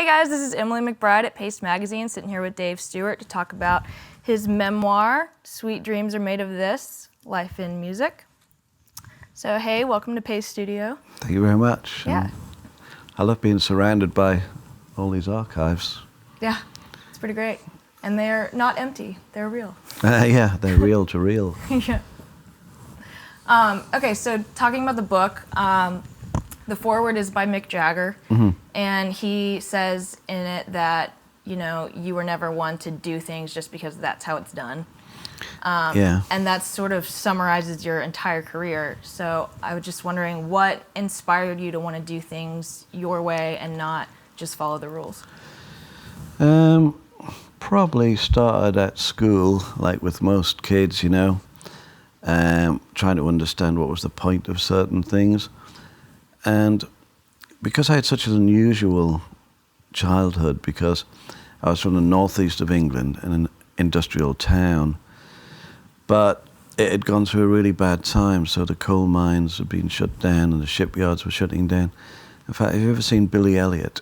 guys, this is Emily McBride at Paste Magazine, sitting here with Dave Stewart to talk about his memoir, Sweet Dreams Are Made of This, Life in Music. So hey, welcome to Paste Studio. Thank you very much. Yeah. I love being surrounded by all these archives. Yeah, it's pretty great. And they're not empty, they're real. Yeah, they're reel to reel. Yeah. Okay, so talking about the book, the foreword is by Mick Jagger, and he says in it that, you know, you were never one to do things just because that's how it's done. Yeah. And that sort of summarizes your entire career. So I was just wondering, what inspired you to want to do things your way and not just follow the rules? Probably started at school, like with most kids, you know, trying to understand what was the point of certain things. And because I had such an unusual childhood, because I was from the northeast of England in an industrial town, but it had gone through a really bad time, so the coal mines had been shut down and the shipyards were shutting down. In fact, have you ever seen Billy Elliot?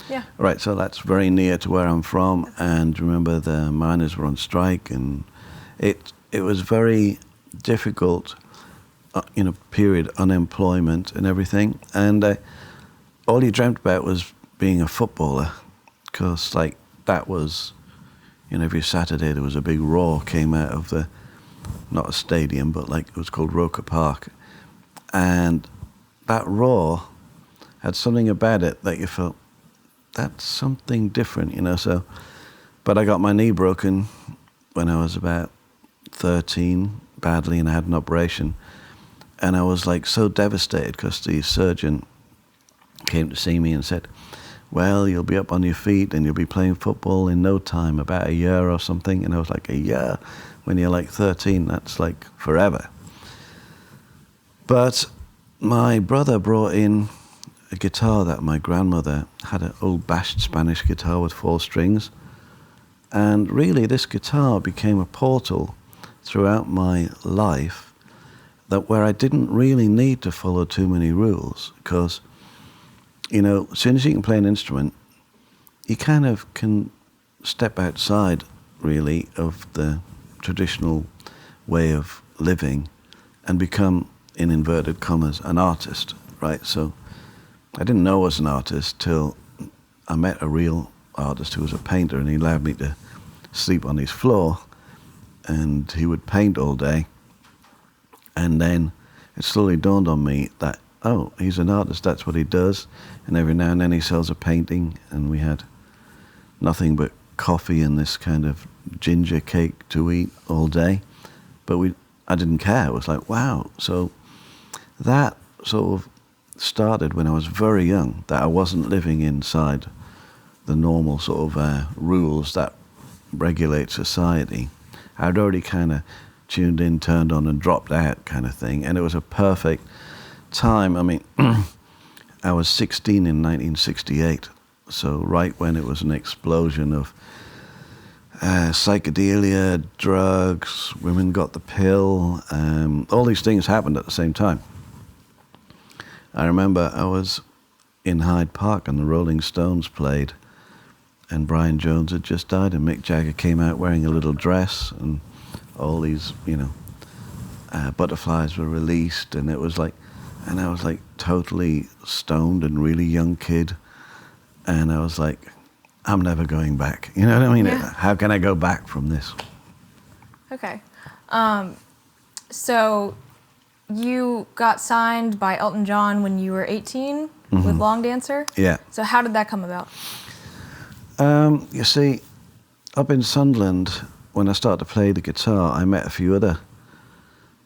Yeah. Right, so that's very near to where I'm from, and remember the miners were on strike, and it was very difficult, period, unemployment and everything, and all you dreamt about was being a footballer, because like that was, every Saturday there was a big roar came out of the, not a stadium, but like it was called Roker Park, and that roar had something about it that you felt, that's something different, so, but I got my knee broken when I was about 13, badly, and I had an operation. And I was like so devastated because the surgeon came to see me and said, well, you'll be up on your feet and you'll be playing football in no time, about a year or something. And I was like, a year? When you're like 13, that's like forever. But my brother brought in a guitar that my grandmother had, an old bashed Spanish guitar with 4 strings. And really this guitar became a portal throughout my life, that where I didn't really need to follow too many rules, because, as soon as you can play an instrument, you kind of can step outside, really, of the traditional way of living and become, in inverted commas, an artist, right? So I didn't know I was an artist till I met a real artist who was a painter, and he allowed me to sleep on his floor, and he would paint all day. And then it slowly dawned on me that, oh, he's an artist, that's what he does. And every now and then he sells a painting, and we had nothing but coffee and this kind of ginger cake to eat all day. But I didn't care. It was like, wow. So that sort of started when I was very young, that I wasn't living inside the normal sort of rules that regulate society. I'd already kind of tuned in, turned on, and dropped out kind of thing. And it was a perfect time. I mean, I was 16 in 1968, so right when it was an explosion of psychedelia, drugs, women got the pill, all these things happened at the same time. I remember I was in Hyde Park and the Rolling Stones played, and Brian Jones had just died, and Mick Jagger came out wearing a little dress, and all these, butterflies were released, and I was like totally stoned and really young kid, and I was like, I'm never going back. You know what I mean? Yeah. How can I go back from this? Okay. So you got signed by Elton John when you were 18 with Long Dancer? Yeah. So how did that come about? You see, up in Sunderland, when I started to play the guitar, I met a few other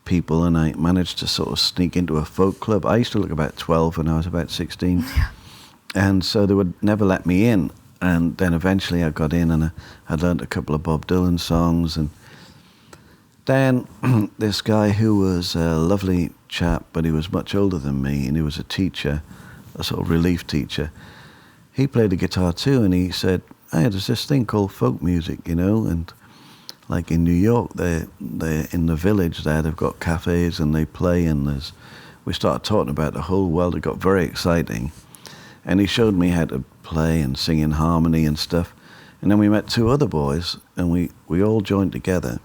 people, and I managed to sort of sneak into a folk club. I used to look about 12 when I was about 16. Yeah. And so they would never let me in. And then eventually I got in, and I learned a couple of Bob Dylan songs. And then this guy who was a lovely chap, but he was much older than me, and he was a teacher, a sort of relief teacher. He played the guitar too, and he said, hey, there's this thing called folk music, and like in New York, they're in the village there, they've got cafes and they play, and we started talking about the whole world. It got very exciting. And he showed me how to play and sing in harmony and stuff. And then we met two other boys, and we all joined together.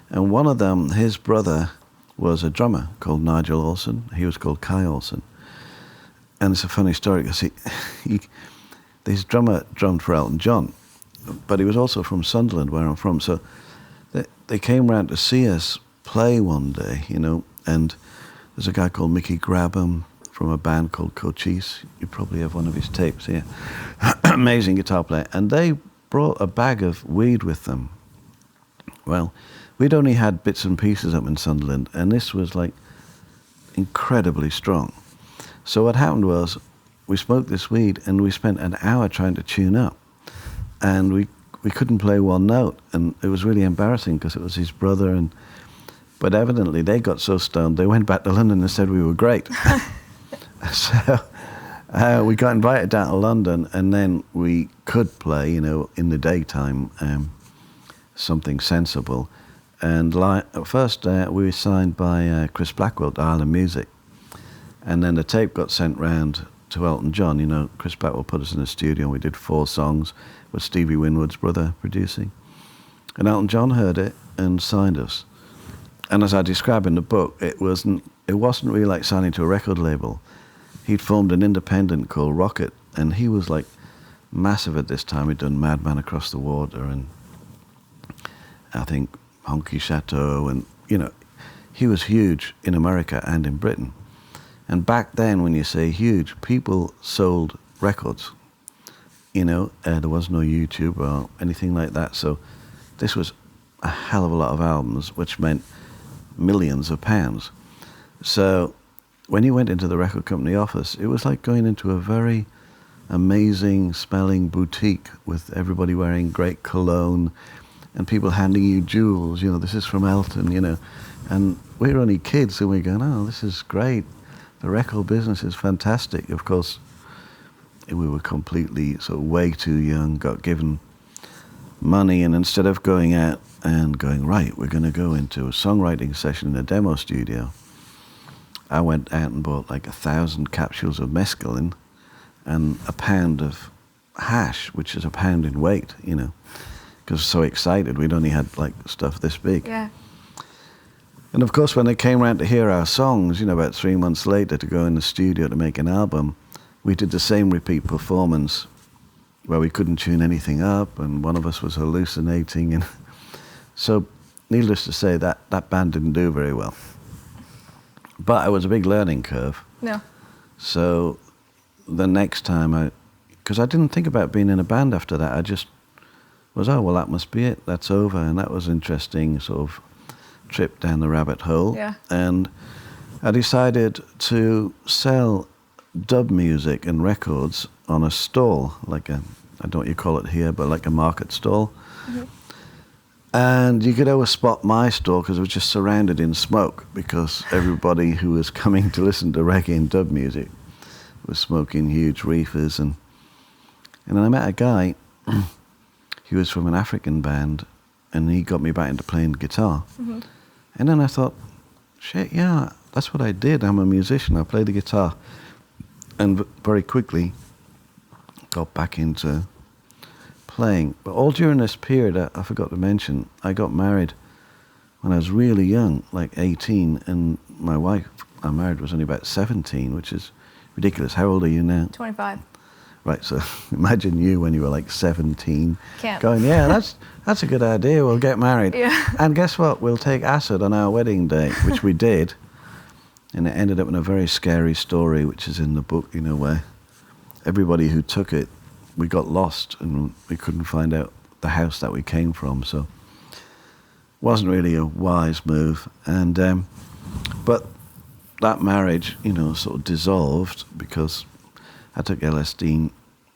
And one of them, his brother, was a drummer called Nigel Olsen. He was called Kai Olsen. And it's a funny story, because this drummer drummed for Elton John, but he was also from Sunderland, where I'm from. So they came round to see us play one day, you know, and there's a guy called Mickey Grabham from a band called Cochise. You probably have one of his tapes here. Amazing guitar player. And they brought a bag of weed with them. Well, we'd only had bits and pieces up in Sunderland, and this was like incredibly strong. So what happened was, we smoked this weed and we spent an hour trying to tune up, and we couldn't play one note, and it was really embarrassing because it was his brother. But evidently they got so stoned they went back to London and said we were great. So we got invited down to London, and then we could play, you know, in the daytime, something sensible. And first we were signed by Chris Blackwell to Island Music, and then the tape got sent round to Elton John. You know, Chris Blackwell put us in the studio, and we did 4 songs with Stevie Winwood's brother producing. And Elton John heard it and signed us. And as I describe in the book, it wasn't really like signing to a record label. He'd formed an independent called Rocket, and he was like massive at this time. He'd done Madman Across the Water, and I think Honky Chateau, and, you know, he was huge in America and in Britain. And back then, when you say huge, people sold records. You know, there was no YouTube or anything like that, so this was a hell of a lot of albums, which meant millions of pounds. So when you went into the record company office, it was like going into a very amazing smelling boutique with everybody wearing great cologne and people handing you jewels. You know, this is from Elton, you know. And we were only kids, and we're going, oh, this is great. The record business is fantastic. Of course, we were completely sort of way too young, got given money, and instead of going out and going, right, we're going to go into a songwriting session in a demo studio, I went out and bought like 1,000 capsules of mescaline and a pound of hash, which is a pound in weight, you know, because so excited. We'd only had like stuff this big. Yeah. And of course, when they came around to hear our songs, you know, about 3 months later to go in the studio to make an album, we did the same repeat performance where we couldn't tune anything up, and one of us was hallucinating. And so, needless to say, that band didn't do very well. But it was a big learning curve. No. So the next time because I didn't think about being in a band after that. I just was, oh, well, that must be it. That's over. And that was interesting, sort of trip down the rabbit hole. Yeah. And I decided to sell dub music and records on a stall, like I don't know what you call it here, but like a market stall. Mm-hmm. And you could always spot my stall because it was just surrounded in smoke, because everybody who was coming to listen to reggae and dub music was smoking huge reefers. And then I met a guy, he was from an African band, and he got me back into playing guitar. Mm-hmm. And then I thought, shit, yeah, that's what I did. I'm a musician. I play the guitar. And very quickly got back into playing. But all during this period, I forgot to mention, I got married when I was really young, like 18, and my wife I married was only about 17, which is ridiculous. How old are you now? 25. Right, so imagine you when you were like 17, Can't. going, yeah, that's a good idea, we'll get married. Yeah. And guess what? We'll take acid on our wedding day, which we did. And it ended up in a very scary story, which is in the book, you know, where everybody who took it, we got lost and we couldn't find out the house that we came from. So it wasn't really a wise move. And but that marriage, you know, sort of dissolved because I took LSD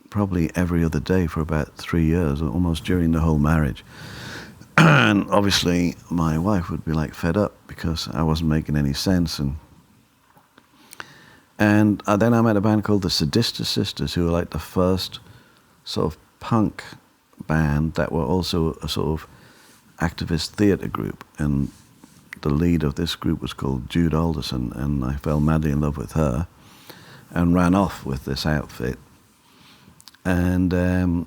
probably every other day for about 3 years, almost during the whole marriage. And obviously my wife would be like fed up because I wasn't making any sense. And then I met a band called the Sadista Sisters, who were like the first sort of punk band that were also a sort of activist theatre group. And the lead of this group was called Jude Alderson, and I fell madly in love with her and ran off with this outfit. and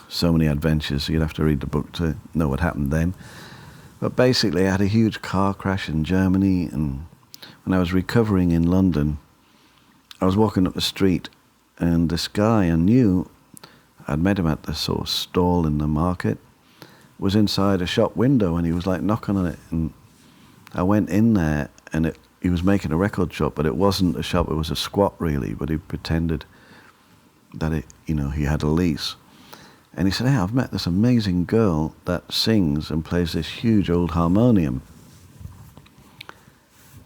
so many adventures. You'd have to read the book to know what happened then. But basically, I had a huge car crash in Germany, and when I was recovering in London, I was walking up the street, and this guy I knew, I'd met him at the sort of stall in the market, was inside a shop window, and he was like knocking on it, and I went in there, and he was making a record shop, but it wasn't a shop, it was a squat really, but he pretended that he had a lease. And he said, "Hey, I've met this amazing girl that sings and plays this huge old harmonium."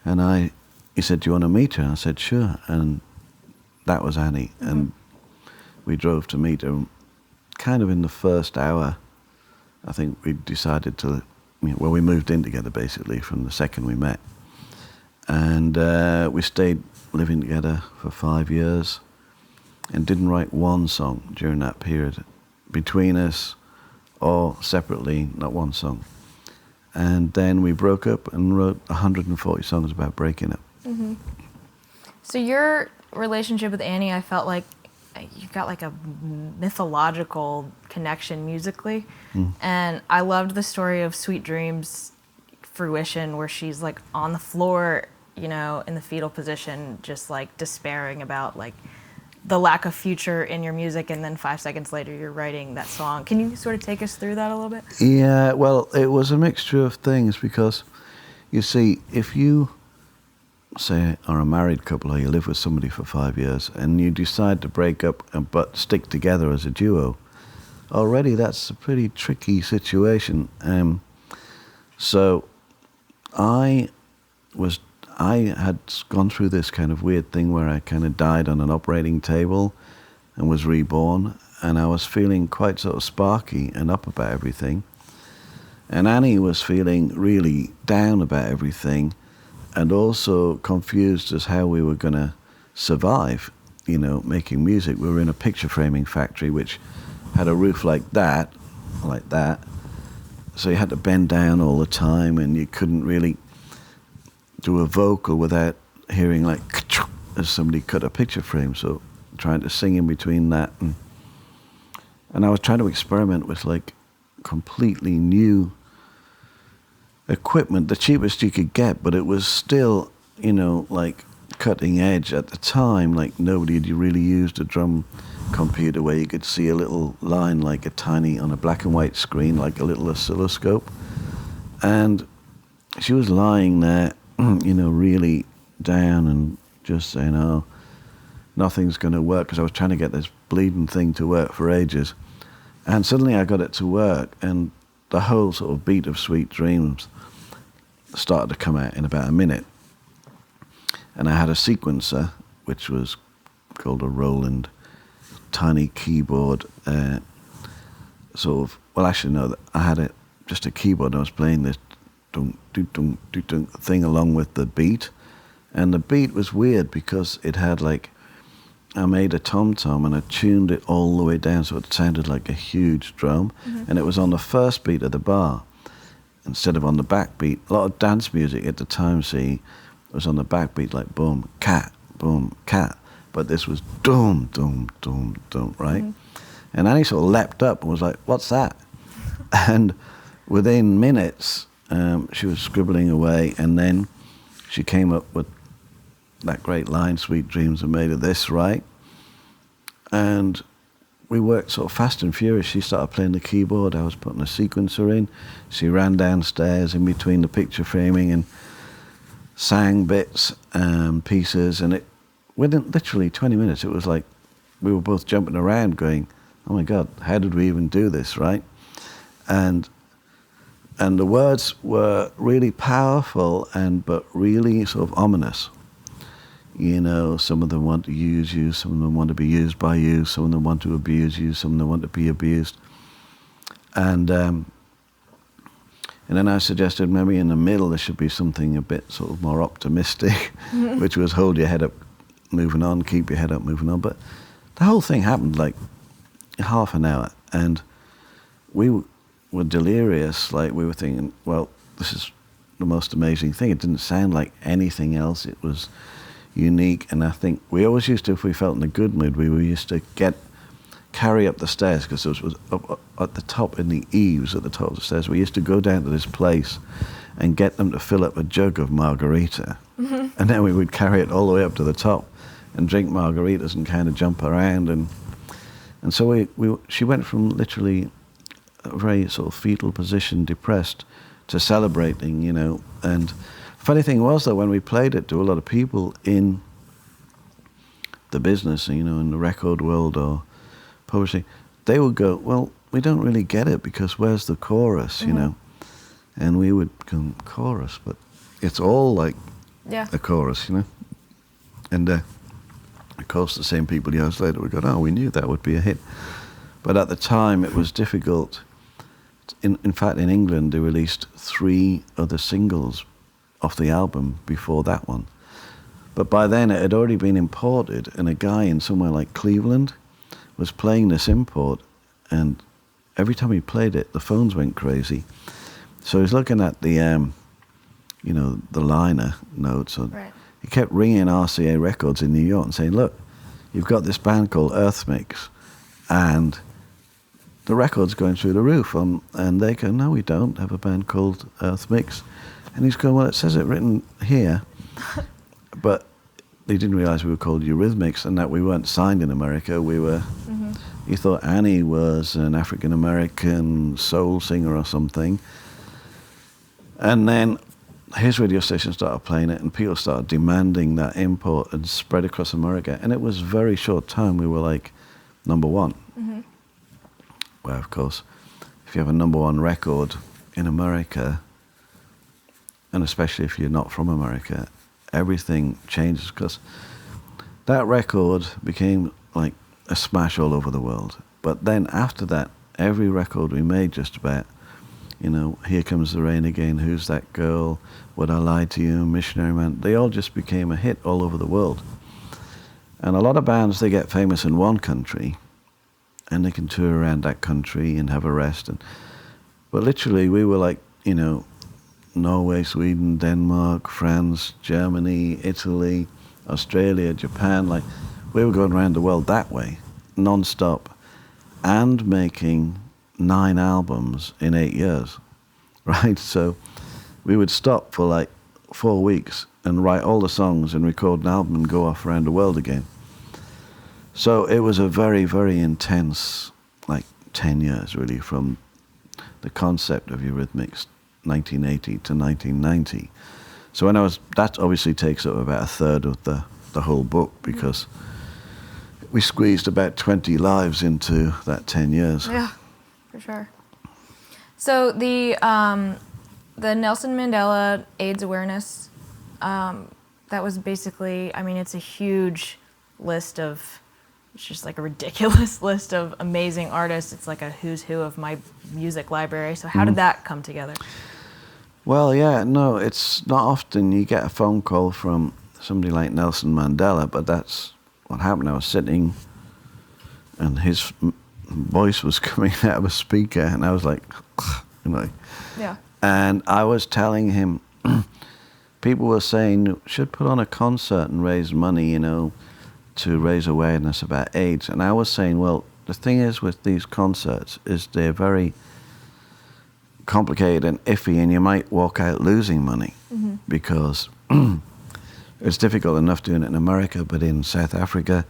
And he said, "Do you want to meet her?" And I said, "Sure." And that was Annie. Mm-hmm. And we drove to meet her. Kind of in the first hour, I think we decided we moved in together basically from the second we met. And we stayed living together for 5 years and didn't write one song during that period. Between us or separately, not one song. And then we broke up and wrote 140 songs about breaking up. Mm-hmm. So your relationship with Annie, I felt like you got like a mythological connection musically. And I loved the story of Sweet Dreams fruition, where she's like on the floor, in the fetal position, just like despairing about like the lack of future in your music, and then 5 seconds later you're writing that song. Can you sort of take us through that a little bit? Yeah, well, it was a mixture of things, because you see, if you say are a married couple or you live with somebody for 5 years and you decide to break up but stick together as a duo, already that's a pretty tricky situation. So I had gone through this kind of weird thing where I kind of died on an operating table and was reborn, and I was feeling quite sort of sparky and up about everything. And Annie was feeling really down about everything and also confused as how we were going to survive, making music. We were in a picture framing factory which had a roof like that. So you had to bend down all the time, and you couldn't really do a vocal without hearing like as somebody cut a picture frame. So trying to sing in between that, and I was trying to experiment with like completely new equipment, the cheapest you could get, but it was still, like cutting edge at the time. Like nobody had really used a drum computer where you could see a little line like a tiny, on a black and white screen, like a little oscilloscope. And she was lying there, really down and just saying, "Oh, nothing's going to work," because I was trying to get this bleeding thing to work for ages. And suddenly I got it to work, and the whole sort of beat of Sweet Dreams started to come out in about a minute. And I had a sequencer, which was called a Roland, tiny keyboard, I had just a keyboard, and I was playing this dunk, dunk, dunk, dunk, dunk thing along with the beat. And the beat was weird because it had like, I made a tom-tom and I tuned it all the way down so it sounded like a huge drum. Mm-hmm. And it was on the first beat of the bar instead of on the back beat. A lot of dance music at the time, was on the back beat, like boom, cat, but this was dum, dum, dum, dum, right? Mm-hmm. And Annie sort of leapt up and was like, "What's that?" And within minutes, she was scribbling away, and then she came up with that great line, "Sweet dreams are made of this," right? And we worked sort of fast and furious. She started playing the keyboard, I was putting a sequencer in. She ran downstairs in between the picture framing and sang bits, pieces, and it within literally 20 minutes, it was like we were both jumping around going, "Oh my God, how did we even do this," right? And the words were really powerful but really sort of ominous. Some of them want to use you, some of them want to be used by you, some of them want to abuse you, some of them want to be abused. And then I suggested maybe in the middle there should be something a bit sort of more optimistic, which was hold your head up, moving on, keep your head up, moving on. But the whole thing happened like half an hour, and we were delirious. Like we were thinking, well, this is the most amazing thing. It didn't sound like anything else. It was unique, and I think we always used to, if we felt in a good mood, we used to get carry up the stairs, because it was up at the top in the eaves at the top of the stairs. We used to go down to this place and get them to fill up a jug of margarita, and then we would carry it all the way up to the top and drink margaritas and kind of jump around, and so she went from literally a very sort of fetal position, depressed, to celebrating, you know. And funny thing was, though, when we played it to a lot of people in the business, you know, in the record world or publishing, they would go, well, we don't really get it, because where's the chorus, you know? And we would go, chorus, but it's all like a chorus, you know? And of course, the same people years later would go, oh, we knew that would be a hit. But at the time, it was difficult. In fact, in England, they released 3 other singles off the album before that one. But by then, it had already been imported, and a guy in somewhere like Cleveland was playing this import, and every time he played it, the phones went crazy. So he's looking at the, you know, the liner notes. Right. He kept ringing RCA Records in New York and saying, look, you've got this band called Earth Mix, and the record's going through the roof. And they go, no, we don't have a band called Earth Mix. And he's going, well, it says it written here. But they didn't realize we were called Eurythmics and that we weren't signed in America. We were, you thought Annie was an African-American soul singer or something. And then his radio station started playing it, and people started demanding that import and spread across America. And it was a very short time we were like #1. Where, of course, if you have a #1 record in America, and especially if you're not from America, everything changes, because that record became like a smash all over the world. But then after that, every record we made just about, you know, Here Comes the Rain Again, Who's That Girl, Would I Lie to You, Missionary Man, they all just became a hit all over the world. And a lot of bands, they get famous in one country, and they can tour around that country and have a rest. But literally, we were like, you know, Norway, Sweden, Denmark, France, Germany, Italy, Australia, Japan. Like, we were going around the world that way, non-stop, and making 9 albums in 8 years, right? So we would stop for like 4 weeks and write all the songs and record an album and go off around the world again. So it was a very, very intense, like 10 years really, from the concept of Eurythmics, 1980 to 1990. So when that obviously takes up about a third of the whole book, because we squeezed about 20 lives into that 10 years. Yeah, for sure. So the Nelson Mandela AIDS awareness, that was basically, I mean, it's a huge list of, it's just like a ridiculous list of amazing artists. It's like a who's who of my music library. So how did that come together? Well, yeah, no, it's not often you get a phone call from somebody like Nelson Mandela, but that's what happened. I was sitting, and his voice was coming out of a speaker, and I was like, you know. Yeah. And I was telling him, people were saying, you should put on a concert and raise money, you know, to raise awareness about AIDS. And I was saying, well, the thing is with these concerts is they're very complicated and iffy, and you might walk out losing money because it's difficult enough doing it in America, but in South Africa,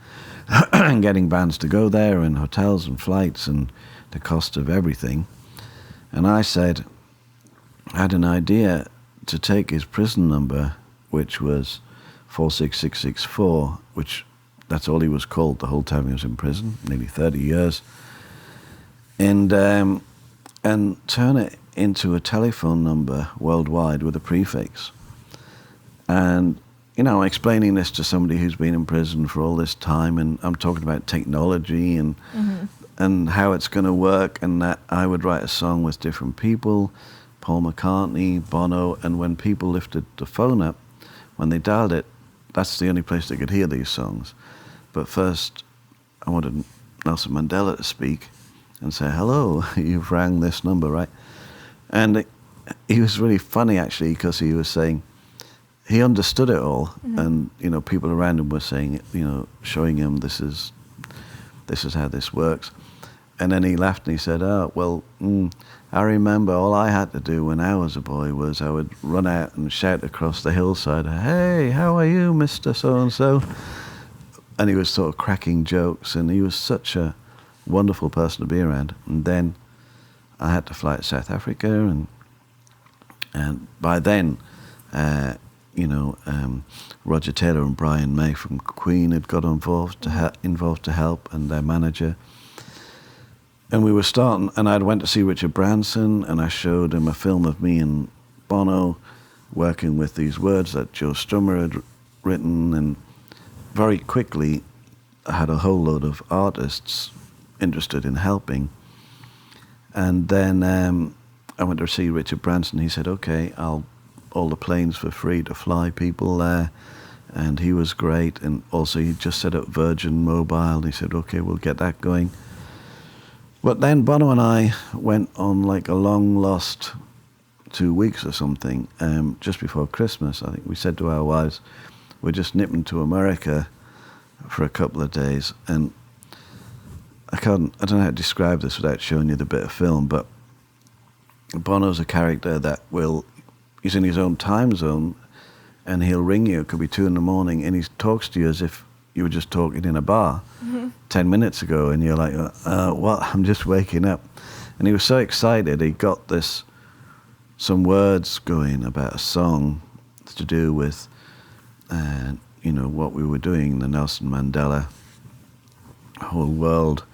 and getting bands to go there, and hotels and flights and the cost of everything. And I said, I had an idea to take his prison number, which was 46664, which that's all he was called the whole time he was in prison, nearly 30 years, and turn it into a telephone number worldwide with a prefix. And, you know, explaining this to somebody who's been in prison for all this time, and I'm talking about technology and how it's going to work, and that I would write a song with different people, Paul McCartney, Bono, and when people lifted the phone up, when they dialed it, that's the only place they could hear these songs. But first, I wanted Nelson Mandela to speak and say, hello, you've rang this number, right? And he was really funny, actually, because he was saying, he understood it all, and, people around him were saying, showing him this is how this works. And then he laughed and he said, "Oh, well, I remember all I had to do when I was a boy was I would run out and shout across the hillside, 'Hey, how are you, Mr. So-and-so?'" And he was sort of cracking jokes, and he was such a wonderful person to be around. And then I had to fly to South Africa, and by then, Roger Taylor and Brian May from Queen had got involved to help, and their manager. And we were starting, and I went to see Richard Branson, and I showed him a film of me and Bono working with these words that Joe Strummer had written, and very quickly I had a whole load of artists interested in helping. And then I went to see Richard Branson. He said, "Okay, all the planes for free to fly people there." And he was great. And also he just set up Virgin Mobile. And he said, "Okay, we'll get that going." But then Bono and I went on like a long lost 2 weeks or something, just before Christmas. I think we said to our wives, we're just nipping to America for a couple of days. And I don't know how to describe this without showing you the bit of film, but Bono's a character that he's in his own time zone, and he'll ring you, it could be 2 a.m, and he talks to you as if you were just talking in a bar 10 minutes ago, and you're like, what? I'm just waking up. And he was so excited, he got some words going about a song to do with, what we were doing, the Nelson Mandela whole world,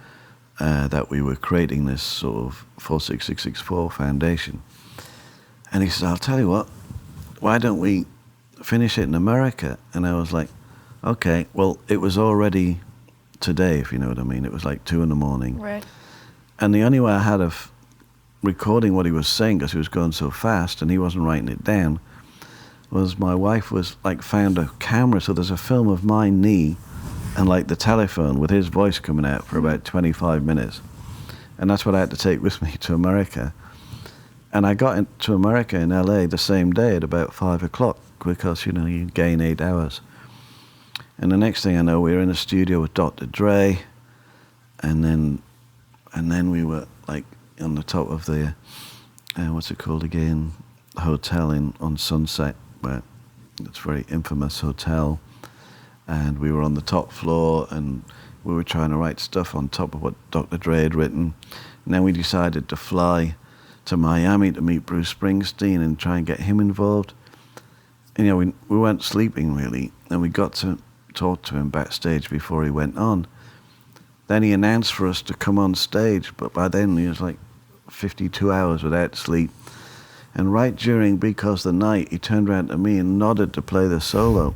that we were creating this sort of 46664 foundation. And he said, "I'll tell you what, why don't we finish it in America?" And I was like, okay. Well, it was already today, if you know what I mean. It was like 2 a.m. Right. And the only way I had of recording what he was saying, because he was going so fast and he wasn't writing it down, was my wife found a camera. So there's a film of my knee and like the telephone with his voice coming out for about 25 minutes. And that's what I had to take with me to America. And I got into America in LA the same day at about 5 o'clock, because, you gain 8 hours. And the next thing I know, we were in a studio with Dr. Dre, and then we were like on the top of the, what's it called again? Hotel on Sunset, where it's a very infamous hotel. And we were on the top floor, and we were trying to write stuff on top of what Dr. Dre had written. And then we decided to fly to Miami to meet Bruce Springsteen and try and get him involved. And we weren't sleeping really, and we got to talk to him backstage before he went on. Then he announced for us to come on stage, but by then he was like 52 hours without sleep. And right during Because the Night, he turned around to me and nodded to play the solo.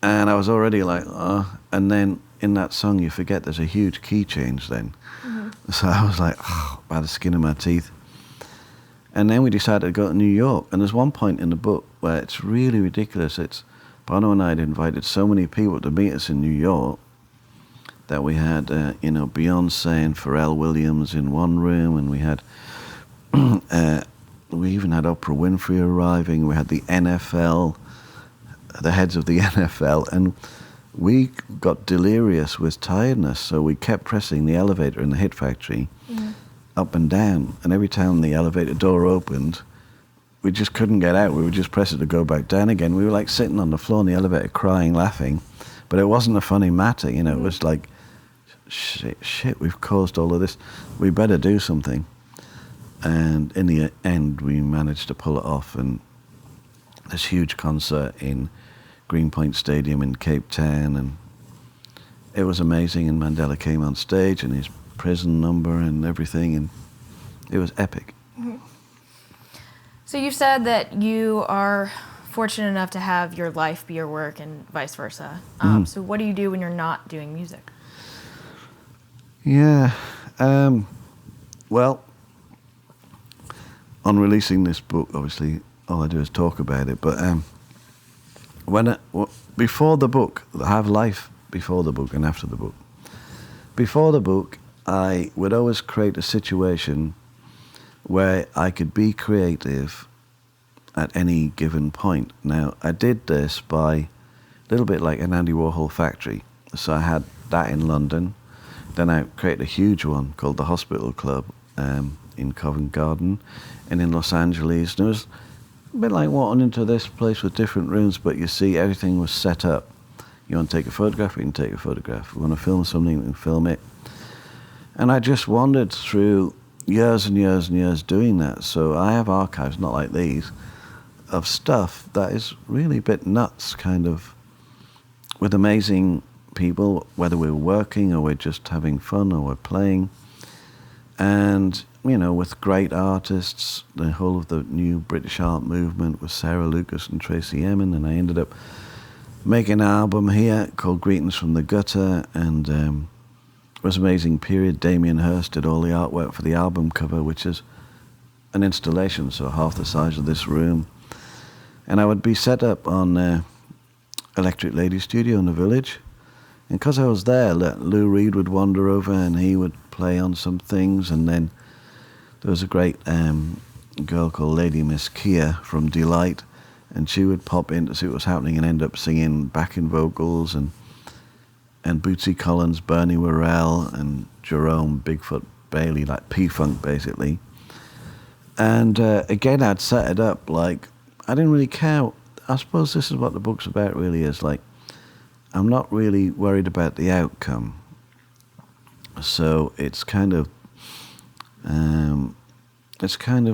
And I was already like, oh. And then in that song, you forget there's a huge key change then. So I was like, by the skin of my teeth. And then we decided to go to New York. And there's one point in the book where it's really ridiculous. It's Bono and I had invited so many people to meet us in New York that we had, Beyonce and Pharrell Williams in one room, and we had, we even had Oprah Winfrey arriving. We had the NFL, the heads of the NFL, and we got delirious with tiredness, so we kept pressing the elevator in the Hit Factory up and down, and every time the elevator door opened, we just couldn't get out. We would just press it to go back down again. We were like sitting on the floor in the elevator crying, laughing, but it wasn't a funny matter, it was like, shit, we've caused all of this. We better do something. And in the end, we managed to pull it off, and this huge concert in Greenpoint Stadium in Cape Town, and it was amazing. And Mandela came on stage, and his prison number and everything, and it was epic. So you said that you are fortunate enough to have your life be your work and vice versa. So what do you do when you're not doing music? Yeah, well, on releasing this book, obviously, all I do is talk about it, but before the book, I have life before the book and after the book. Before the book, I would always create a situation where I could be creative at any given point. Now, I did this by a little bit like an Andy Warhol factory. So I had that in London. Then I created a huge one called the Hospital Club in Covent Garden and in Los Angeles. And it was a bit like walking into this place with different rooms, but you see everything was set up. You want to take a photograph, you can take a photograph. You want to film something, you can film it. And I just wandered through years and years and years doing that. So I have archives, not like these, of stuff that is really a bit nuts, kind of, with amazing people, whether we're working or we're just having fun or we're playing. And, you know, with great artists, the whole of the new British art movement with Sarah Lucas and Tracy Emin, and I ended up making an album here called Greetings from the Gutter, and it was an amazing period. Damien Hirst did all the artwork for the album cover, which is an installation, so half the size of this room. And I would be set up on Electric Lady Studio in the Village. And because I was there, Lou Reed would wander over and he would play on some things. And then there was a great girl called Lady Miss Kia from Delight, and she would pop in to see what was happening and end up singing backing vocals. And Bootsy Collins, Bernie Worrell, and Jerome Bigfoot Bailey, like P-Funk basically. And again, I'd set it up like, I didn't really care. I suppose this is what the book's about really, is like, I'm not really worried about the outcome. So it's kind of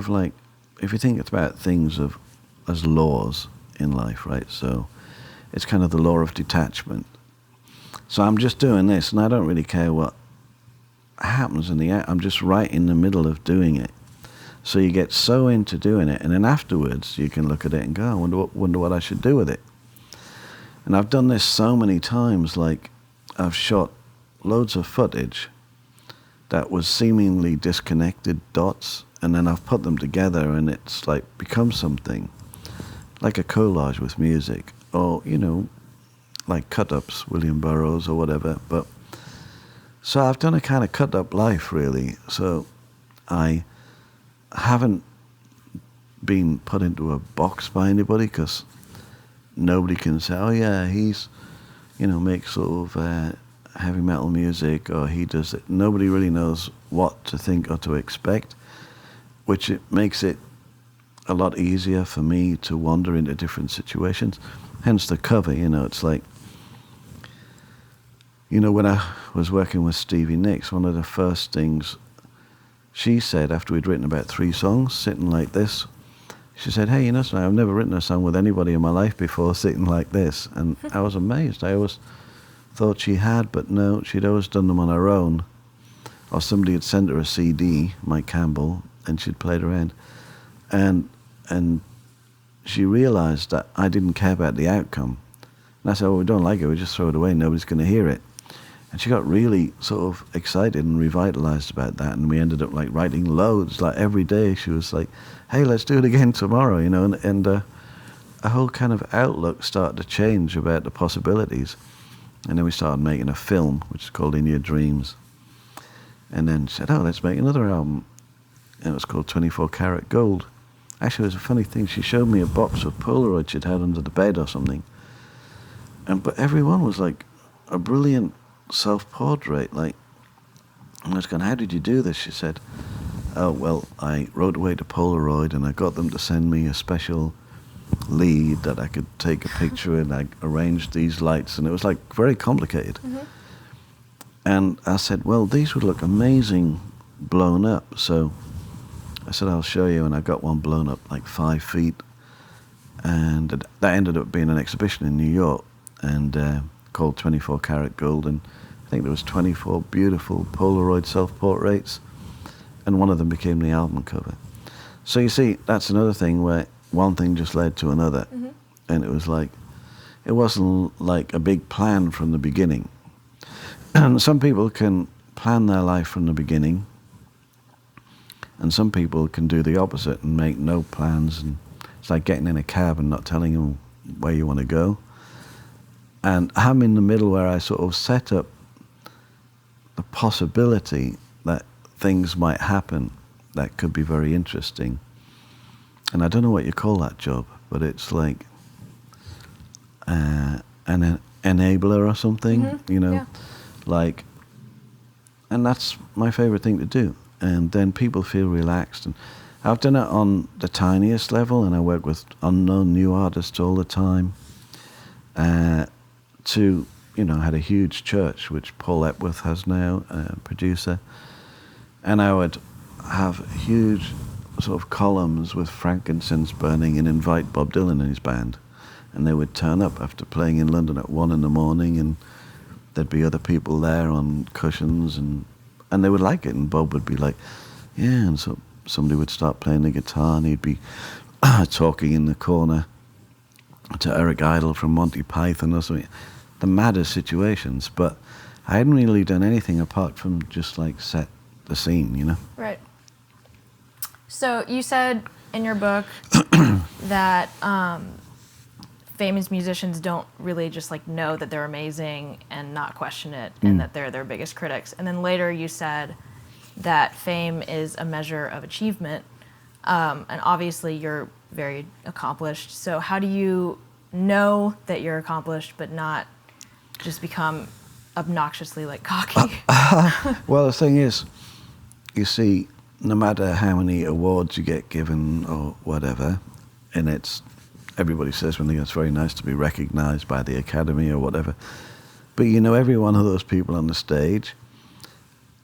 like, if you think about things as laws in life, right? So it's kind of the law of detachment. So I'm just doing this, and I don't really care what happens in the end. I'm just right in the middle of doing it. So you get so into doing it, and then afterwards you can look at it and go, I wonder what I should do with it. And I've done this so many times, like I've shot loads of footage that was seemingly disconnected dots, and then I've put them together and it's like become something, like a collage with music, or, you know, like cut-ups, William Burroughs or whatever. But so I've done a kind of cut-up life, really. So I haven't been put into a box by anybody, because nobody can say, oh yeah, he's, you know, makes sort of heavy metal music, or he does it. Nobody really knows what to think or to expect, which it makes it a lot easier for me to wander into different situations. Hence the cover, you know, it's like, you know, when I was working with Stevie Nicks, one of the first things she said after we'd written about 3 songs, sitting like this, she said, hey, you know, I've never written a song with anybody in my life before sitting like this. And I was amazed. I always thought she had, but no, she'd always done them on her own. Or somebody had sent her a CD, Mike Campbell, and she'd played around. And she realized that I didn't care about the outcome. And I said, well, we don't like it, we just throw it away, nobody's going to hear it. And she got really sort of excited and revitalized about that, and we ended up like writing loads. Like every day she was like, hey, let's do it again tomorrow, you know, and a whole kind of outlook started to change about the possibilities. And then we started making a film, which is called In Your Dreams. And then she said, oh, let's make another album. And it was called 24 Karat Gold. Actually, it was a funny thing. She showed me a box of Polaroids she'd had under the bed or something. But every one was like a brilliant self-portrait. Like, and I was going, how did you do this? She said, oh, well, I wrote away to Polaroid and I got them to send me a special lead that I could take a picture, and I arranged these lights, and it was like very complicated. Mm-hmm. And I said, well, these would look amazing blown up. So I said, I'll show you, and I got one blown up like 5 feet. And that ended up being an exhibition in New York, and called 24 Karat Gold, and I think there was 24 beautiful Polaroid self-portraits, and one of them became the album cover. So you see, that's another thing where one thing just led to another. Mm-hmm. And it was like, it wasn't like a big plan from the beginning. And some people can plan their life from the beginning, and some people can do the opposite and make no plans, and it's like getting in a cab and not telling them where you want to go. And I'm in the middle, where I sort of set up the possibility that things might happen that could be very interesting. And I don't know what you call that job, but it's like an enabler or something, mm-hmm. You know? Yeah. Like, And that's my favorite thing to do. And then people feel relaxed. And I've done it on the tiniest level, and I work with unknown new artists all the time. To, you know, I had a huge church, which Paul Epworth has now, producer. And I would have huge sort of columns with frankincense burning and invite Bob Dylan and his band. And they would turn up after playing in London at 1 a.m, and there'd be other people there on cushions, and they would like it. And Bob would be like, yeah, and so somebody would start playing the guitar, and he'd be talking in the corner to Eric Idle from Monty Python or something. The maddest situations, but I hadn't really done anything apart from just like set the scene, you know? Right. So you said in your book that famous musicians don't really just like know that they're amazing and not question it, and that they're their biggest critics. And then later you said that fame is a measure of achievement, and obviously you're very accomplished. So how do you know that you're accomplished but not just become obnoxiously like cocky? Well, the thing is, you see, no matter how many awards you get given or whatever, and everybody says when they go, it's very nice to be recognized by the Academy or whatever, but you know, every one of those people on the stage,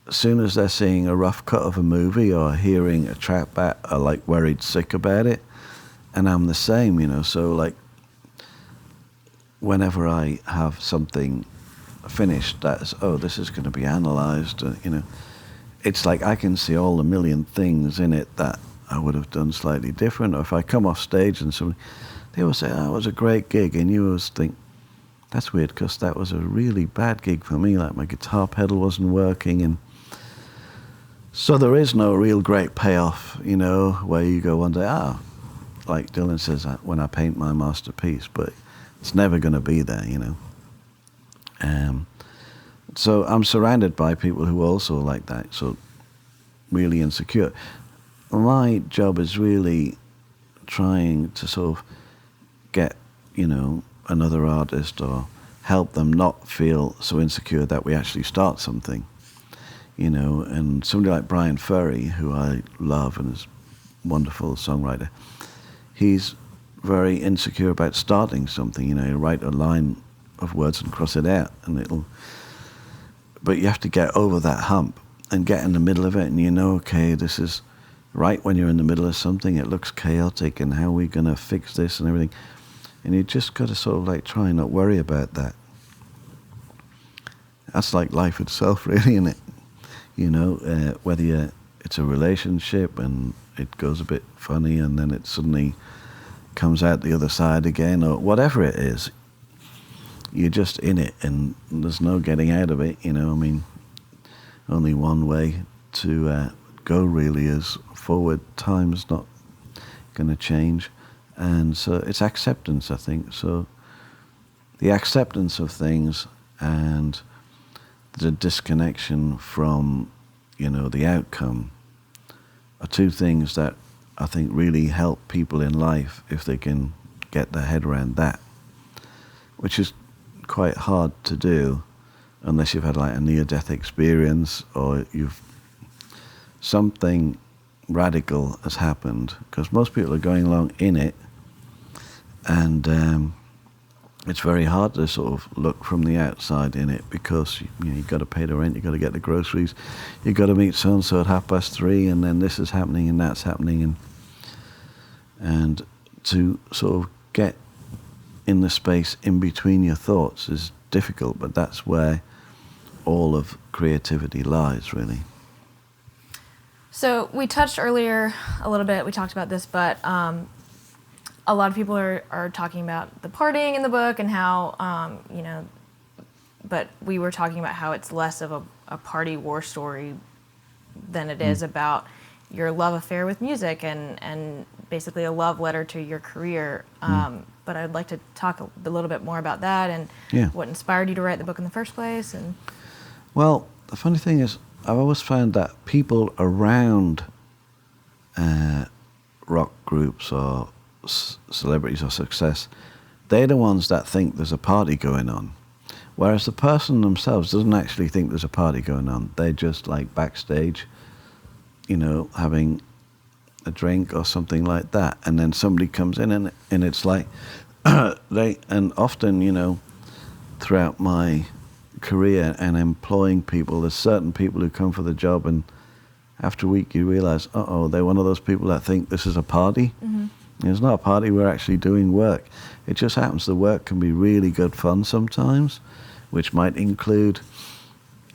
as soon as they're seeing a rough cut of a movie or hearing a track back, are like worried sick about it. And I'm the same, you know. So like, whenever I have something finished that's, oh, this is going to be analyzed, you know, it's like I can see all the million things in it that I would have done slightly different. Or if I come off stage and somebody, they will say, oh, it was a great gig, and you always think, that's weird, because that was a really bad gig for me, like my guitar pedal wasn't working. And so there is no real great payoff, you know, where you go one day, like Dylan says, when I paint my masterpiece, but it's never going to be there, you know. So I'm surrounded by people who also like that, so really insecure. My job is really trying to sort of get, you know, another artist or help them not feel so insecure that we actually start something, you know. And somebody like Brian Ferry, who I love and is a wonderful songwriter, he's very insecure about starting something, you know. He'll write a line of words and cross it out, and but you have to get over that hump and get in the middle of it, and you know, okay, this is right when you're in the middle of something, it looks chaotic, and how are we going to fix this and everything, and you just got to sort of like try and not worry about that. That's like life itself, really, isn't it? You know, whether it's a relationship and it goes a bit funny and then it suddenly comes out the other side again, or whatever it is, you're just in it and there's no getting out of it, you know. I mean, only one way to go really is forward. Time's not going to change, and so it's acceptance, I think. So the acceptance of things and the disconnection from, you know, the outcome are two things that I think really help people in life if they can get their head around that, which is quite hard to do unless you've had like a near-death experience or something radical has happened, because most people are going along in it, and it's very hard to sort of look from the outside in it, because you know, you've got to pay the rent, you've got to get the groceries, you've got to meet so-and-so at 3:30, and then this is happening and that's happening, and to sort of get in the space in between your thoughts is difficult, but that's where all of creativity lies, really. So we touched earlier a little bit, we talked about this, but a lot of people are talking about the partying in the book and how, you know, but we were talking about how it's less of a party war story than it is about your love affair with music and basically a love letter to your career. But I'd like to talk a little bit more about that and what inspired you to write the book in the first place. And well, the funny thing is, I've always found that people around rock groups or celebrities or success, they're the ones that think there's a party going on. Whereas the person themselves doesn't actually think there's a party going on. They're just like backstage, you know, having a drink or something like that. And then somebody comes in and it's like, and often, you know, throughout my career and employing people, there's certain people who come for the job and after a week you realize, they're one of those people that think this is a party. Mm-hmm. It's not a party, we're actually doing work. It just happens the work can be really good fun sometimes, which might include,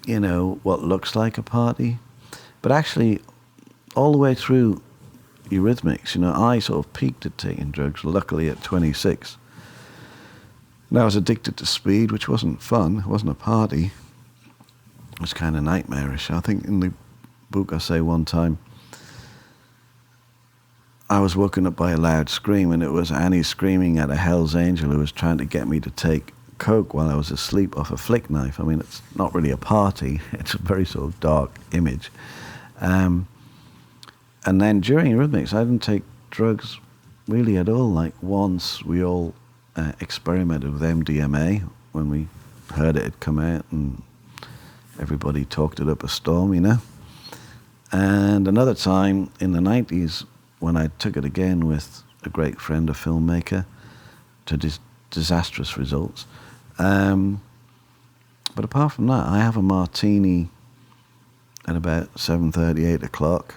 you know, what looks like a party. But actually, all the way through Eurythmics, you know, I sort of peaked at taking drugs, luckily at 26. And I was addicted to speed, which wasn't fun, it wasn't a party. It was kind of nightmarish. I think in the book I say one time, I was woken up by a loud scream, and it was Annie screaming at a Hell's Angel who was trying to get me to take coke while I was asleep off a flick knife. I mean, it's not really a party. It's a very sort of dark image. And then during Eurythmics, I didn't take drugs really at all. Like once we all experimented with MDMA when we heard it had come out, and everybody talked it up a storm, you know. And another time in the 90s, when I took it again with a great friend, a filmmaker, to disastrous results. But apart from that, I have a martini at about 7:30, 8 o'clock.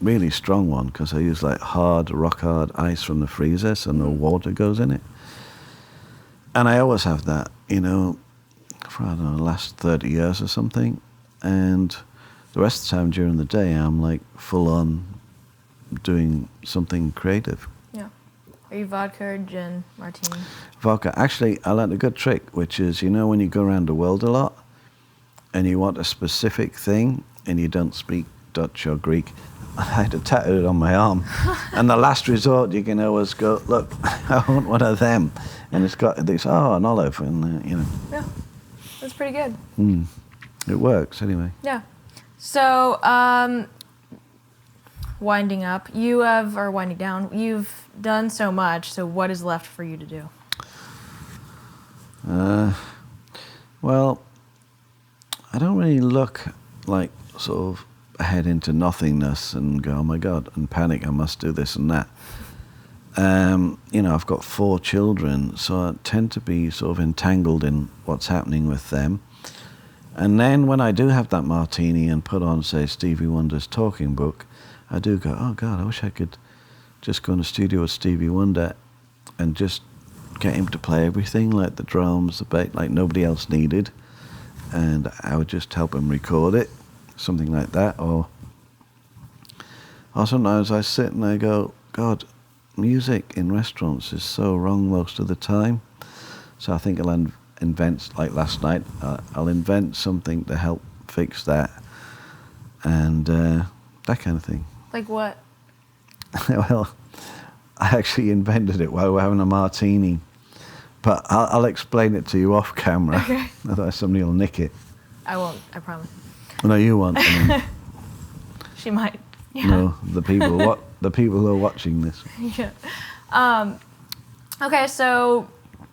Really strong one, because I use like rock hard ice from the freezer, so no water goes in it. And I always have that, you know, for, I don't know, the last 30 years or something. And the rest of the time during the day, I'm like full on doing something creative. Yeah. Are you vodka or gin martini? Vodka. Actually, I learned a good trick, which is, you know, when you go around the world a lot and you want a specific thing and you don't speak Dutch or Greek, I had to tattoo it on my arm. And the last resort, you can always go, look, I want one of them. And it's got this, an olive, and, you know. Yeah, that's pretty good. It works, anyway. Yeah. So, winding down, you've done so much, so what is left for you to do? Well, I don't really look like sort of ahead into nothingness and go, oh my God, and panic, I must do this and that. You know, I've got 4 children, so I tend to be sort of entangled in what's happening with them. And then when I do have that martini and put on, say, Stevie Wonder's Talking Book, I do go, oh God, I wish I could just go in the studio with Stevie Wonder and just get him to play everything, like the drums, the bass, like nobody else needed. And I would just help him record it, something like that. Or sometimes I sit and I go, God, music in restaurants is so wrong most of the time. So I think I'll invent, like last night, I'll invent something to help fix that. And that kind of thing. Like what? Well, I actually invented it while we're having a martini. But I'll explain it to you off camera. Okay. Otherwise somebody will nick it. I won't, I promise. No, you won't. I mean, She might. Yeah. no, the people who are watching this. Yeah. Okay, so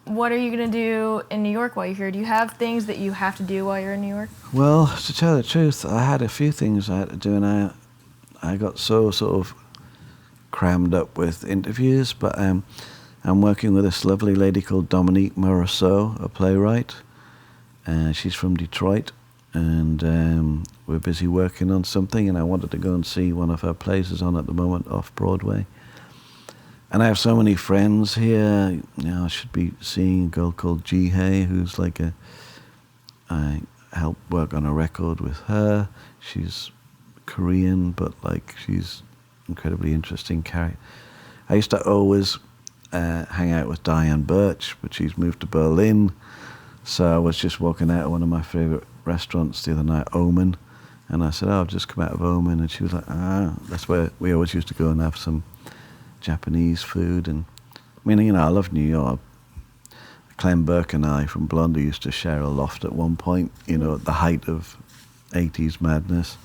what are you going to do in New York while you're here? Do you have things that you have to do while you're in New York? Well, to tell the truth, I had a few things I had to do, and I got so sort of crammed up with interviews, but I'm working with this lovely lady called Dominique Morisseau, a playwright. She's from Detroit, and we're busy working on something, and I wanted to go and see one of her plays is on at the moment off Broadway. And I have so many friends here. You know, I should be seeing a girl called Ji Hae, who's like I helped work on a record with her. She's Korean, but like she's incredibly interesting character. I used to always hang out with Diane Birch, but she's moved to Berlin. So I was just walking out of one of my favorite restaurants the other night, Omen, and I said, I've just come out of Omen, and she was like, that's where we always used to go and have some Japanese food. And I mean, you know, I love New York. Clem Burke and I from Blondie used to share a loft at one point, you know, at the height of 80s madness.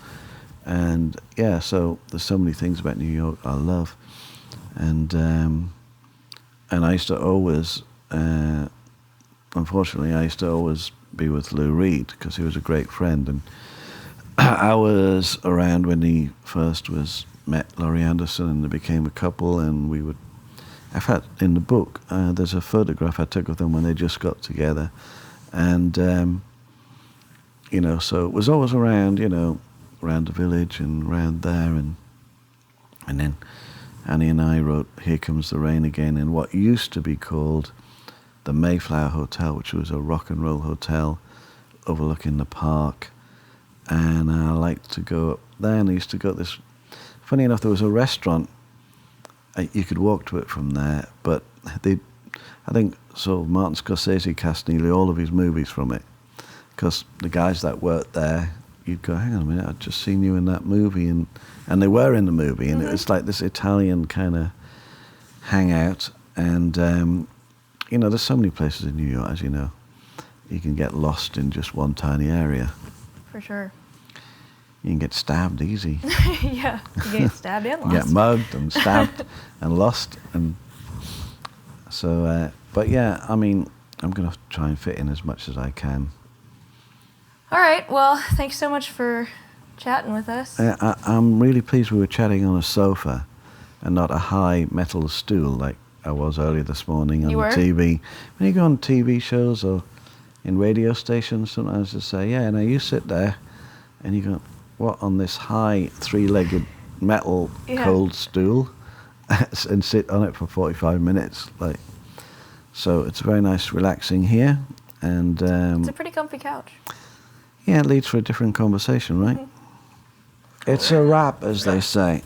And yeah, so there's so many things about New York I love. And I used to always unfortunately, I used to always be with Lou Reed because he was a great friend. And I was around when he first met Laurie Anderson, and they became a couple. And we would, in fact, in the book, there's a photograph I took of them when they just got together. And, you know, so it was always around, you know, around the village and around there. And then Annie and I wrote Here Comes the Rain Again in what used to be called the Mayflower Hotel, which was a rock and roll hotel overlooking the park. And I liked to go up there, and I used to go to this. Funny enough, there was a restaurant. You could walk to it from there, but I think so. Martin Scorsese cast nearly all of his movies from it, because the guys that worked there, you'd go, hang on a minute, I'd just seen you in that movie, and they were in the movie, and it was like this Italian kind of hangout. And you know, there's so many places in New York, as you know. You can get lost in just one tiny area. For sure. You can get stabbed easy. Yeah, you get stabbed and lost. Get mugged and stabbed and lost. And so, but yeah, I mean, I'm going to try and fit in as much as I can. All right, well, thanks so much for chatting with us. I'm really pleased we were chatting on a sofa and not a high metal stool like I was earlier this morning on the TV. When you go on TV shows or in radio stations, sometimes they say, yeah, now you sit there, and you go, what, on this high three-legged metal cold stool, and sit on it for 45 minutes. Like, so it's very nice, relaxing here, and it's a pretty comfy couch. Yeah, it leads for a different conversation, right? It's a wrap, as they say.